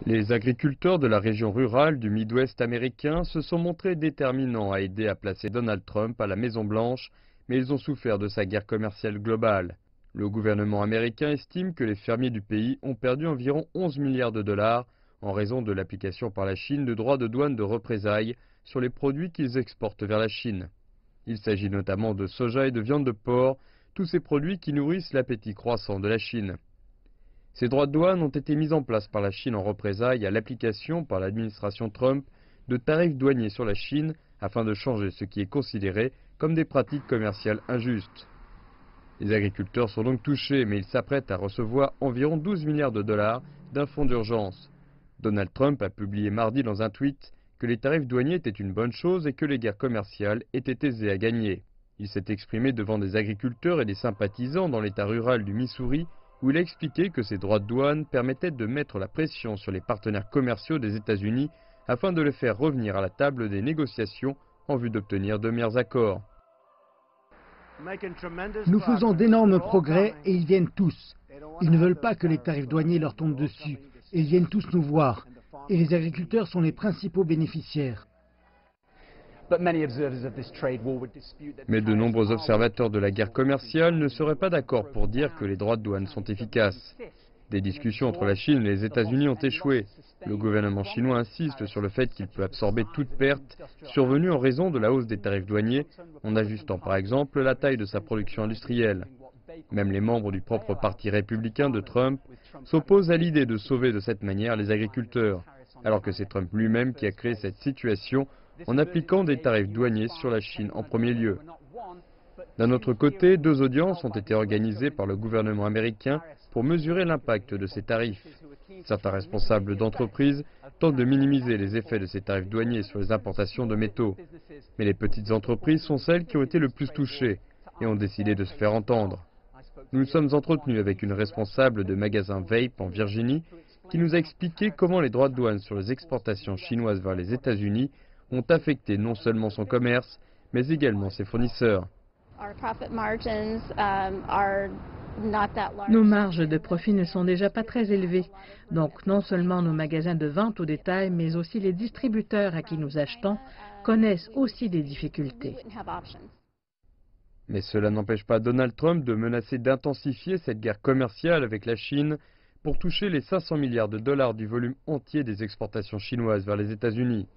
Les agriculteurs de la région rurale du Midwest américain se sont montrés déterminants à aider à placer Donald Trump à la Maison-Blanche, mais ils ont souffert de sa guerre commerciale globale. Le gouvernement américain estime que les fermiers du pays ont perdu environ 11 milliards de dollars en raison de l'application par la Chine de droits de douane de représailles sur les produits qu'ils exportent vers la Chine. Il s'agit notamment de soja et de viande de porc, tous ces produits qui nourrissent l'appétit croissant de la Chine. Ces droits de douane ont été mis en place par la Chine en représailles à l'application par l'administration Trump de tarifs douaniers sur la Chine afin de changer ce qui est considéré comme des pratiques commerciales injustes. Les agriculteurs sont donc touchés, mais ils s'apprêtent à recevoir environ 12 milliards de dollars d'un fonds d'urgence. Donald Trump a publié mardi dans un tweet que les tarifs douaniers étaient une bonne chose et que les guerres commerciales étaient aisées à gagner. Il s'est exprimé devant des agriculteurs et des sympathisants dans l'État rural du Missouri, où il a expliqué que ces droits de douane permettaient de mettre la pression sur les partenaires commerciaux des États-Unis afin de les faire revenir à la table des négociations en vue d'obtenir de meilleurs accords. Nous faisons d'énormes progrès et ils viennent tous. Ils ne veulent pas que les tarifs douaniers leur tombent dessus et ils viennent tous nous voir. Et les agriculteurs sont les principaux bénéficiaires. Mais de nombreux observateurs de la guerre commerciale ne seraient pas d'accord pour dire que les droits de douane sont efficaces. Des discussions entre la Chine et les États-Unis ont échoué. Le gouvernement chinois insiste sur le fait qu'il peut absorber toute perte survenue en raison de la hausse des tarifs douaniers, en ajustant par exemple la taille de sa production industrielle. Même les membres du propre parti républicain de Trump s'opposent à l'idée de sauver de cette manière les agriculteurs, alors que c'est Trump lui-même qui a créé cette situation en appliquant des tarifs douaniers sur la Chine en premier lieu. D'un autre côté, 2 audiences ont été organisées par le gouvernement américain pour mesurer l'impact de ces tarifs. Certains responsables d'entreprises tentent de minimiser les effets de ces tarifs douaniers sur les importations de métaux. Mais les petites entreprises sont celles qui ont été le plus touchées et ont décidé de se faire entendre. Nous nous sommes entretenus avec une responsable de magasin Vape en Virginie qui nous a expliqué comment les droits de douane sur les exportations chinoises vers les États-Unis ont affecté non seulement son commerce, mais également ses fournisseurs. Nos marges de profit ne sont déjà pas très élevées. Donc non seulement nos magasins de vente au détail, mais aussi les distributeurs à qui nous achetons connaissent aussi des difficultés. Mais cela n'empêche pas Donald Trump de menacer d'intensifier cette guerre commerciale avec la Chine pour toucher les 500 milliards de dollars du volume entier des exportations chinoises vers les États-Unis.